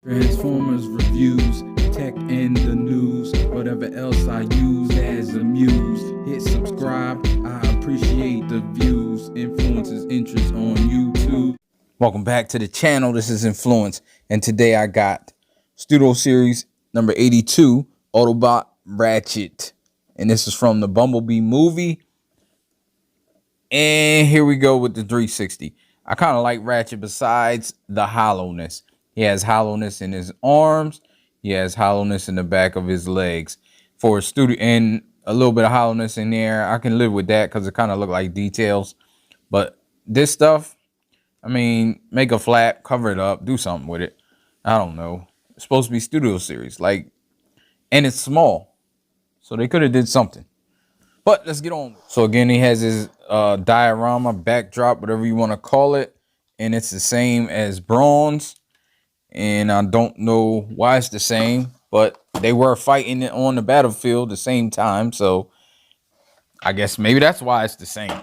Transformers reviews, tech and the news, whatever else I use as a muse. Hit subscribe, I appreciate the views. Influences interest on YouTube. Welcome back to the channel. This is Influence, and today I got Studio Series number 82, Autobot Ratchet. And this is from the Bumblebee movie. And here we go with the 360. I kind of like Ratchet besides the hollowness. He has hollowness in his arms. He has hollowness in the back of his legs. For a studio, and a little bit of hollowness in there, I can live with that because it kind of look like details. But this stuff, I mean, make a flap, cover it up, do something with it. I don't know. It's supposed to be Studio Series, like, and it's small, so they could have did something. But let's get on. So again, he has his diorama, backdrop, whatever you want to call it, and it's the same as bronze. And I don't know why it's the same, but they were fighting it on the battlefield at the same time, so I guess maybe that's why it's the same.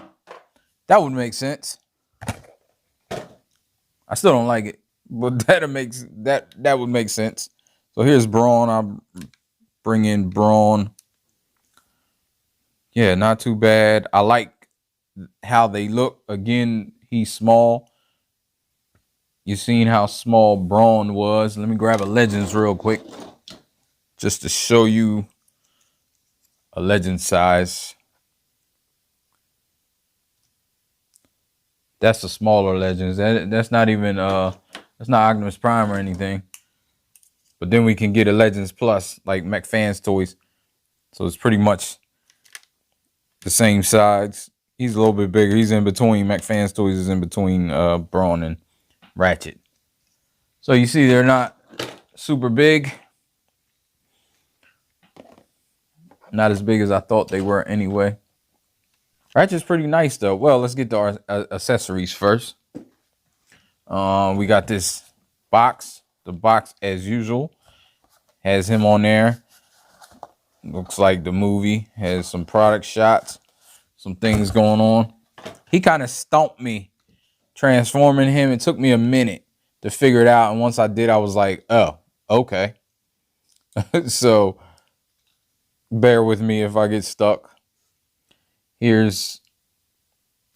That would make sense. I still don't like it, but that would make sense. So here's Brawn. I'll bring in Brawn. Yeah, not too bad. I like how they look. Again, he's small. You've seen how small Brawn was. Let me grab a Legends real quick, just to show you a Legend size. That's a smaller Legends. That's not even that's not Optimus Prime or anything. But then we can get a Legends Plus, like McFan's toys. So it's pretty much the same size. He's a little bit bigger. He's in between. McFan's toys is in between Brawn and Ratchet. So you see they're not super big. Not as big as I thought they were anyway. Ratchet's pretty nice though. Well, let's get to our accessories first. We got this box. The box, as usual, has him on there. Looks like the movie. Has some product shots, some things going on. He kind of stumped me transforming him. It took me a minute to figure it out, and once I did, I was like, oh, okay. So bear with me if I get stuck. Here's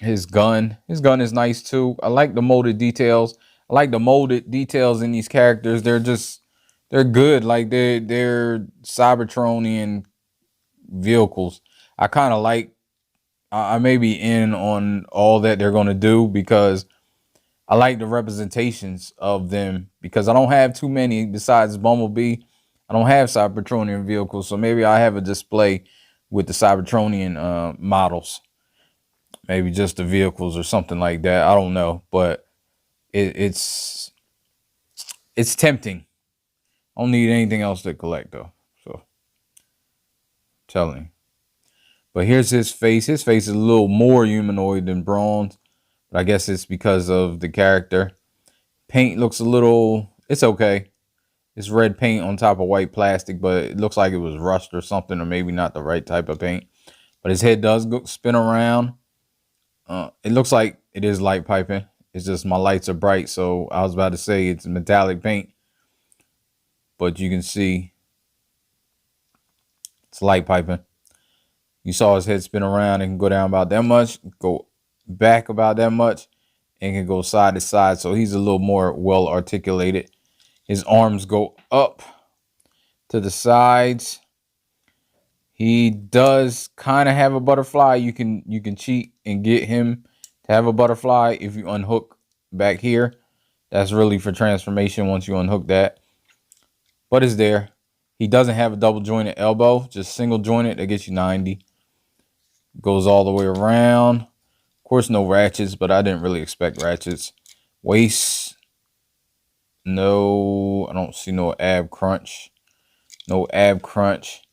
his gun. His gun is nice too. I like the molded details. I like the molded details in these characters. They're good. Like they're Cybertronian vehicles. I kind of like, I may be in on all that they're going to do because I like the representations of them, because I don't have too many besides Bumblebee. I don't have Cybertronian vehicles, so maybe I have a display with the Cybertronian models. Maybe just the vehicles or something like that. I don't know, but it's tempting. I don't need anything else to collect though. So I'm telling you. But here's his face. His face is a little more humanoid than Brawn's, but I guess it's because of the character. Paint looks a little, it's okay. It's red paint on top of white plastic, but it looks like it was rust or something, or maybe not the right type of paint. But his head does go spin around. It looks like it is light piping. It's just my lights are bright, so I was about to say it's metallic paint. But you can see it's light piping. You saw his head spin around. It can go down about that much, go back about that much, and can go side to side. So he's a little more well articulated. His arms go up to the sides. He does kind of have a butterfly. You can cheat and get him to have a butterfly if you unhook back here. That's really for transformation once you unhook that. But it's there. He doesn't have a double jointed elbow, just single jointed. That gets you 90. Goes all the way around. Of course, no ratchets, but I didn't really expect ratchets. Waist. No, I don't see no ab crunch. No ab crunch.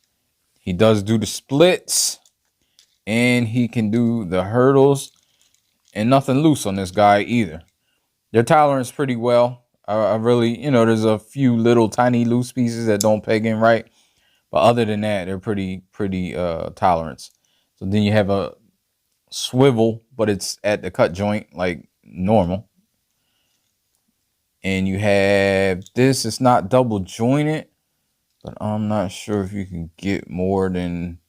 He does do the splits, and he can do the hurdles, and nothing loose on this guy either. Their tolerance pretty well. I really, there's a few little tiny loose pieces that don't peg in right, but other than that, they're pretty tolerance. So then you have a swivel, but it's at the cut joint like normal. and you have this. It's not double jointed, but I'm not sure if you can get more than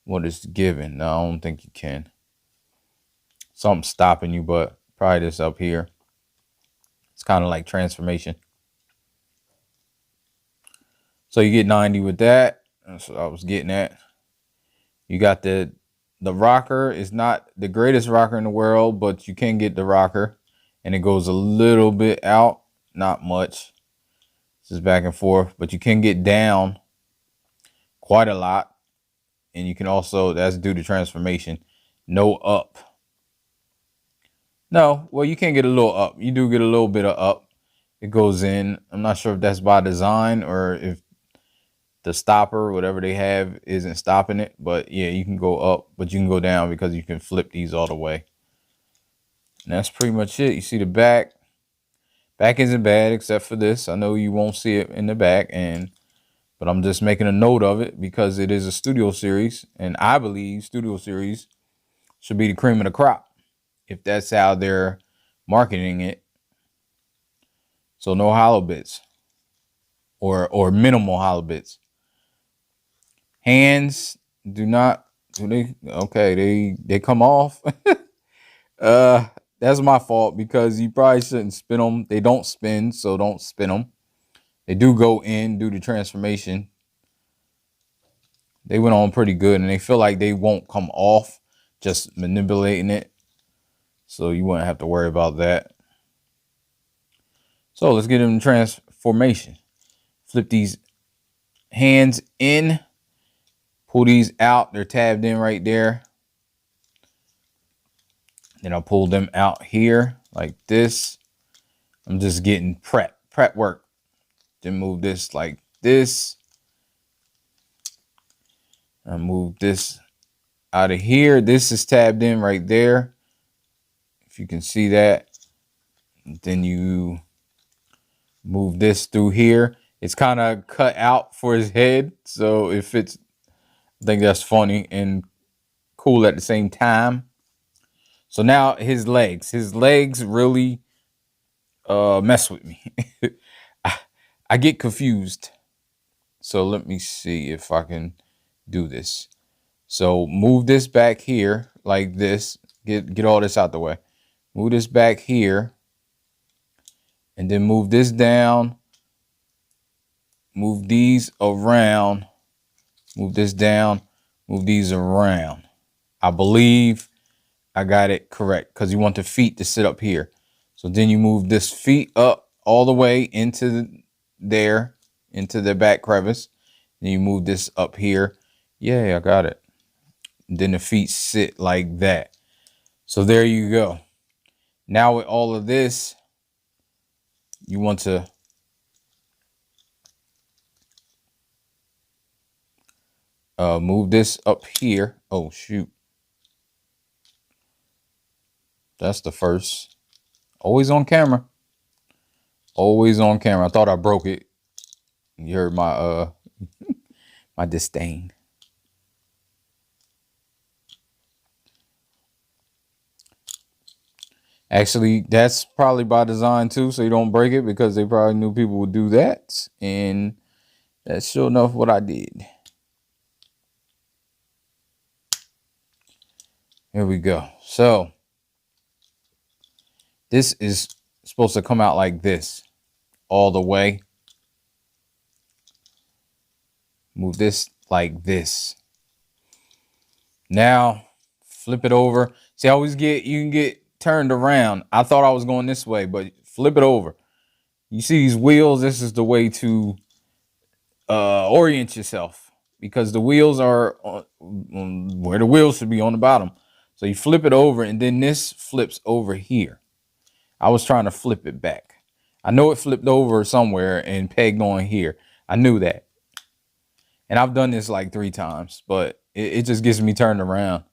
what is given. No, I don't think you can. Something's stopping you, but probably this up here. It's kind of like transformation. So you get 90 with that. That's what I was getting at. You got the rocker. Is not the greatest rocker in the world, but you can get the rocker, and it goes a little bit out, not much. This is back and forth, but you can get down quite a lot, and you can also, that's due to transformation. No up. No, well, you can get a little up. You do get a little bit of up. It goes in. I'm not sure if that's by design or if the stopper, whatever they have, isn't stopping it. But yeah, you can go up, but you can go down because you can flip these all the way. And that's pretty much it. You see the back. Back isn't bad except for this. I know you won't see it in the back, but I'm just making a note of it because it is a Studio Series, and I believe Studio Series should be the cream of the crop if that's how they're marketing it. So no hollow bits or minimal hollow bits. Hands do not, do they? Okay, they come off. That's my fault because you probably shouldn't spin them. They don't spin, so don't spin them. They do go in due to transformation. They went on pretty good, and they feel like they won't come off just manipulating it. So you wouldn't have to worry about that. So let's get into transformation. Flip these hands in. Pull these out. They're tabbed in right there. Then I'll pull them out here like this. I'm just getting prep work. Then move this like this. I move this out of here. This is tabbed in right there. If you can see that. Then you move this through here. It's kind of cut out for his head. So it fits. I think that's funny and cool at the same time. So now his legs really mess with me. I get confused. So let me see if I can do this. So move this back here like this. Get all this out the way. Move this back here. And then move this down. Move these around. Move this down. Move these around. I believe I got it correct because you want the feet to sit up here. So then you move this feet up all the way into there, into the back crevice. Then you move this up here. Yeah, I got it. And then the feet sit like that. So there you go. Now with all of this, you want to move this up here. Oh, shoot. That's the first. Always on camera. Always on camera. I thought I broke it. You heard my my disdain. Actually, that's probably by design too, so you don't break it because they probably knew people would do that. And that's sure enough what I did. Here we go. So this is supposed to come out like this all the way. Move this like this. Now flip it over. See, I always you can get turned around. I thought I was going this way, but flip it over. You see these wheels? This is the way to orient yourself because the wheels are where the wheels should be, on the bottom. So you flip it over and then this flips over here. I was trying to flip it back. I know it flipped over somewhere and pegged on here. I knew that. And I've done this like 3 times, but it just gets me turned around.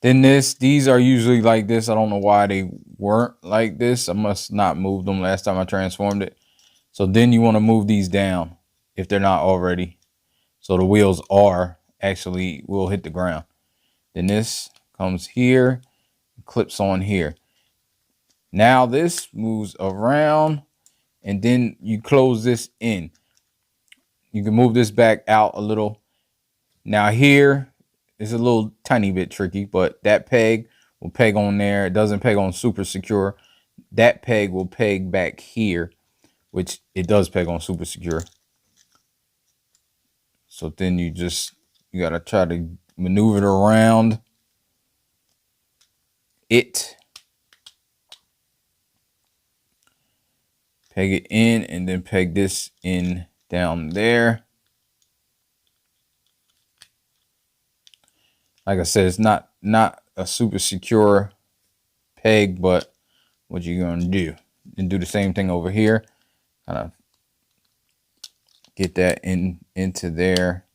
Then these are usually like this. I don't know why they weren't like this. I must not move them last time I transformed it. So then you want to move these down if they're not already. So the wheels will hit the ground. Then this comes here, clips on here. Now this moves around, and then you close this in. You can move this back out a little. Now here is a little tiny bit tricky, but that peg will peg on there. It doesn't peg on super secure. That peg will peg back here, which it does peg on super secure. So then you gotta try to maneuver it around it. Peg it in, and then peg this in down there. Like I said, it's not a super secure peg, but what you're gonna do, and do the same thing over here. Kind of get that into there.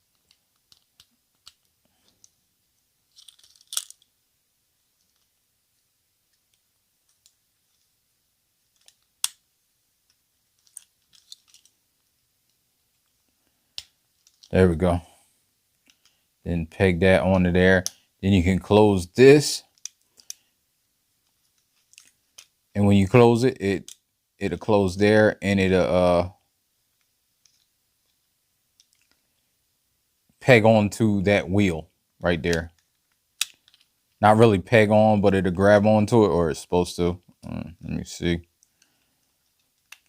There we go. Then peg that onto there. Then you can close this. And when you close it, it'll close there, and it'll peg onto that wheel right there. Not really peg on, but it'll grab onto it, or it's supposed to. Let me see.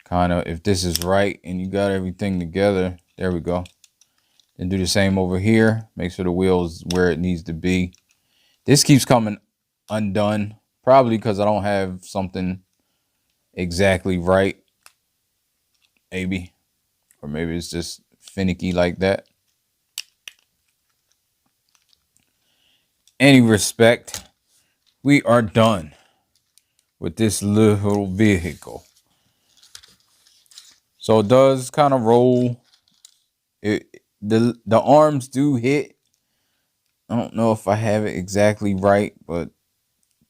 Kind of, if this is right and you got everything together, there we go. Then do the same over here. Make sure the wheel is where it needs to be. This keeps coming undone, probably because I don't have something exactly right. Maybe. Or maybe it's just finicky like that. Any respect, we are done with this little vehicle. So it does kind of roll. The arms do hit. I don't know if I have it exactly right, but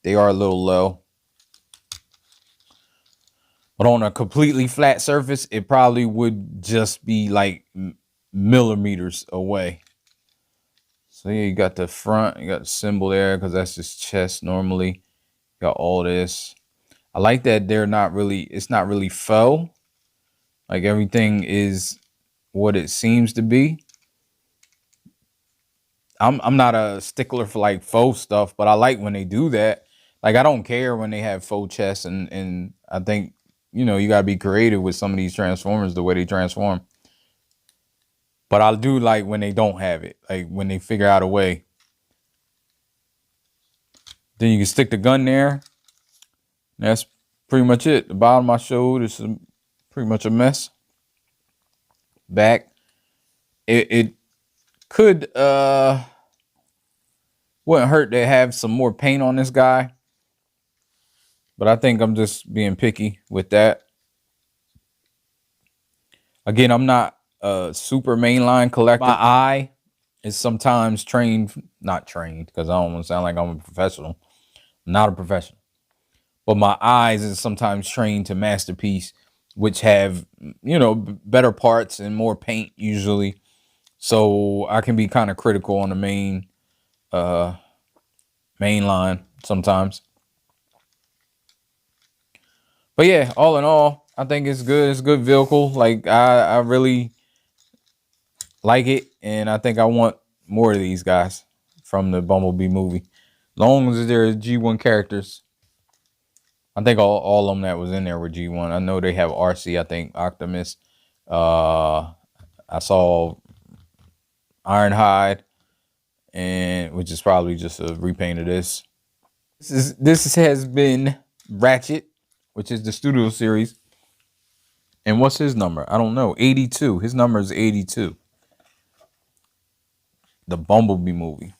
they are a little low. But on a completely flat surface, it probably would just be like millimeters away. So yeah, you got the front, you got the symbol there because that's just chest normally. You got all this. I like that it's not really faux. Like everything is what it seems to be. I'm not a stickler for like faux stuff, but I like when they do that. Like I don't care when they have faux chests, and I think, you know, you gotta be creative with some of these transformers, the way they transform. But I do like when they don't have it, like when they figure out a way. Then you can stick the gun there. That's pretty much it. The bottom I showed is pretty much a mess. Back, it could wouldn't hurt to have some more paint on this guy, but I think I'm just being picky with that. Again, I'm not a super mainline collector. My eye is sometimes not trained, because I don't want to sound like I'm a professional. I'm not a professional. But my eyes is sometimes trained to masterpiece, which have, you know, better parts and more paint usually. So I can be kind of critical on the main line sometimes. But yeah, all in all, I think it's good. It's a good vehicle. Like I really like it, and I think I want more of these guys from the Bumblebee movie. Long as they're G1 characters. I think all of them that was in there were G1. I know they have RC, I think Optimus. I saw Ironhide, and which is probably just a repaint of this. This has been Ratchet, which is the Studio Series. And what's his number? I don't know. 82. His number is 82. The Bumblebee movie.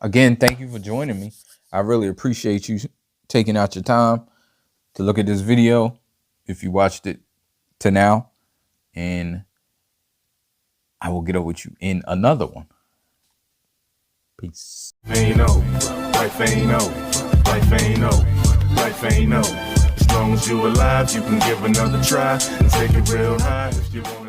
Again, thank you for joining me. I really appreciate you taking out your time to look at this video, if you watched it to now. And I will get up with you in another one. Peace. Ain't no, life ain't no, life ain't no, life ain't no. As long as you alive, you can give another try and take it real high if you want.